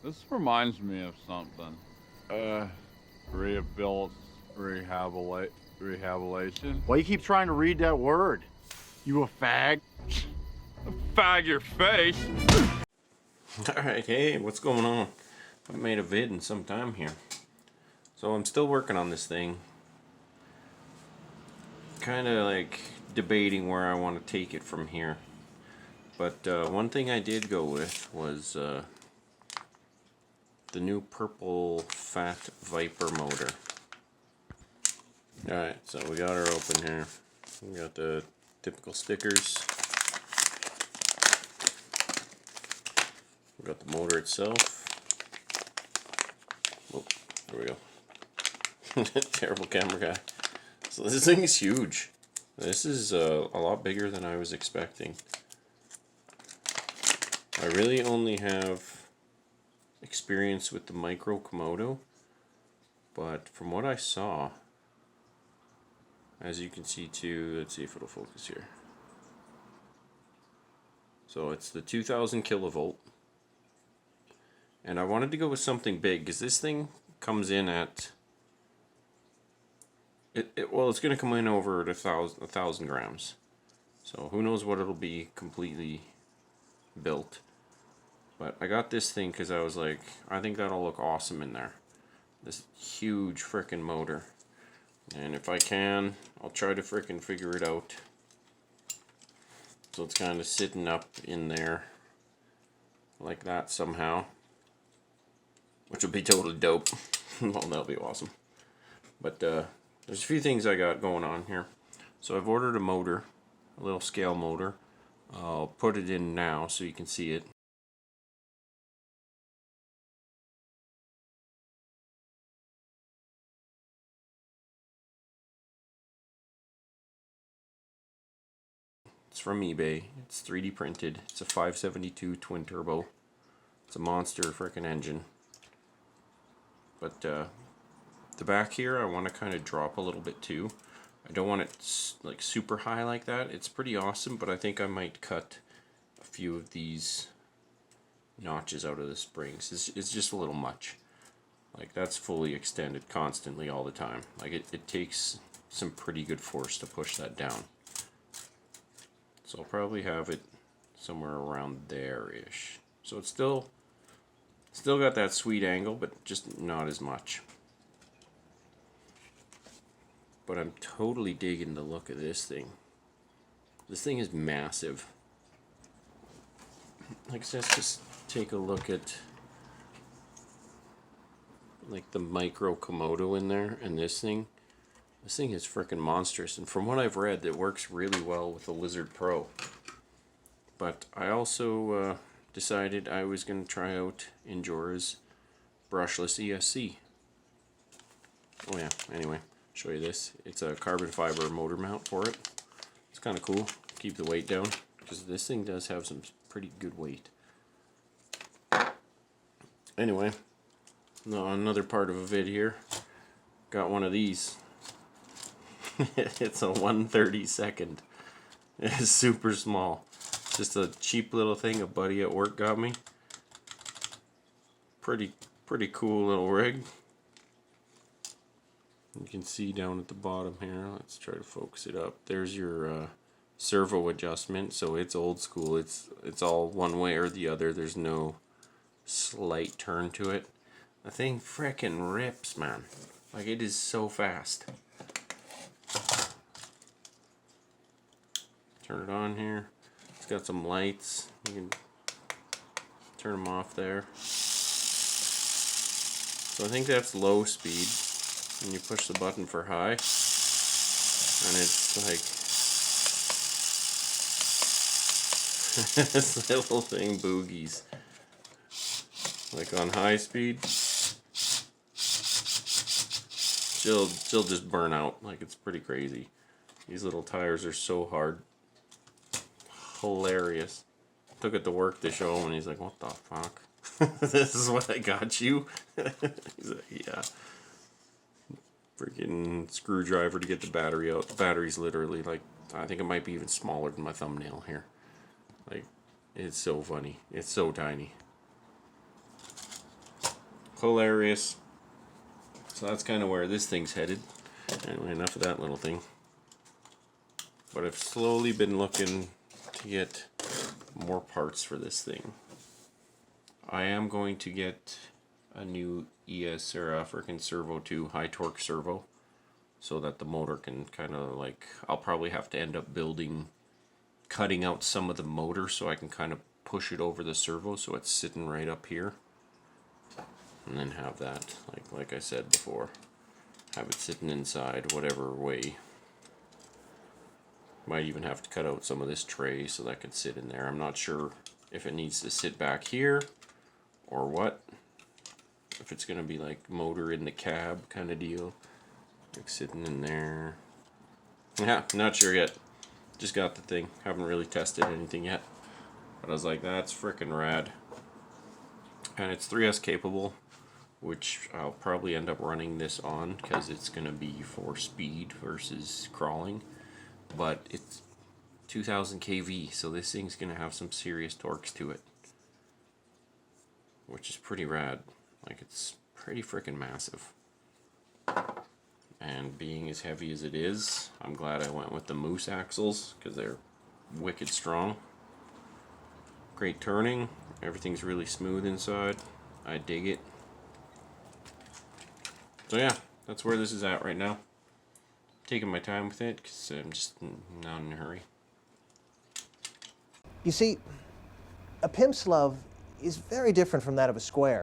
This reminds me of something. Uh, rehabil, rehabilitation. Why you keep trying to read that word? You a fag? Fag your face. Alright, hey, what's going on? I haven't made a vid in some time here. So I'm still working on this thing. Kind of like debating where I want to take it from here. But one thing I did go with was the new purple Fat Viper motor. Alright, so we got her open here. We got the typical stickers. We got the motor itself. Oh, there we go. Terrible camera guy. So this thing is huge. This is a lot bigger than I was expecting. I really only have experience with the micro Komodo, but from what I saw, as you can see too, let's see if it'll focus here. So it's the 2000 kilovolt. And I wanted to go with something big because this thing comes in at well, it's going to come in over at a thousand grams. So who knows what it'll be completely built. But I got this thing because I was like, I think that'll look awesome in there. This huge frickin' motor. And if I can, I'll try to frickin' figure it out. So it's kind of sitting up in there like that somehow. Which would be totally dope. Well, that'll be awesome. But there's a few things I got going on here. So I've ordered a motor, a little scale motor. I'll put it in now so you can see it. It's from eBay. It's 3D printed. It's a 572 twin turbo. It's a monster frickin' engine. But the back here I want to kind of drop a little bit too. I don't want it like super high like that. It's pretty awesome, but I think I might cut a few of these notches out of the springs. It's just a little much. Like that's fully extended constantly all the time. Like it takes some pretty good force to push that down. So I'll probably have it somewhere around there-ish. So it's still got that sweet angle, but just not as much. But I'm totally digging the look of this thing. This thing is massive. Like, let's just take a look at like the micro Komodo in there and this thing. This thing is freaking monstrous, and from what I've read, it works really well with the Lizard Pro. But I also decided I was going to try out Injora's brushless ESC. Oh yeah, anyway, show you this. It's a carbon fiber motor mount for it. It's kind of cool. Keep the weight down, because this thing does have some pretty good weight. Anyway, another part of a vid here. Got one of these. It's a 1/32. It's super small. Just a cheap little thing a buddy at work got me. Pretty cool little rig. You can see down at the bottom here. Let's try to focus it up. There's your servo adjustment. So it's old school. It's all one way or the other. There's no slight turn to it. The thing frickin' rips, man. Like, it is so fast. Turn it on here. It's got some lights. You can turn them off there. So I think that's low speed. And you push the button for high. And it's like this little thing boogies. Like on high speed, she'll just burn out. Like, it's pretty crazy. These little tires are so hard. Hilarious. Took it to work to show him, and he's like, "What the fuck? This is what I got you?" He's like, "Yeah." Freaking screwdriver to get the battery out. The battery's literally like, I think it might be even smaller than my thumbnail here. Like, it's so funny. It's so tiny. Hilarious. So that's kind of where this thing's headed. Anyway, enough of that little thing. But I've slowly been looking to get more parts for this thing. I am going to get a new ES or a freaking servo too, high torque servo, so that the motor can kind of like, I'll probably have to end up cutting out some of the motor so I can kind of push it over the servo so it's sitting right up here. And then have that, like I said before, have it sitting inside whatever way. Might even have to cut out some of this tray so that could sit in there. I'm not sure if it needs to sit back here or what. If it's gonna be like motor in the cab kind of deal, like sitting in there. Yeah, not sure yet. Just got the thing. Haven't really tested anything yet. But I was like, that's freaking rad. And it's 3S capable, which I'll probably end up running this on because it's gonna be for speed versus crawling. But it's 2000 kV, so this thing's gonna have some serious torques to it, which is pretty rad. Like, it's pretty freaking massive. And being as heavy as it is, I'm glad I went with the Moose axles because they're wicked strong. Great turning, everything's really smooth inside. I dig it. So yeah, that's where this is at right now. Taking my time with it because I'm just not in a hurry. You see, a pimp's love is very different from that of a square.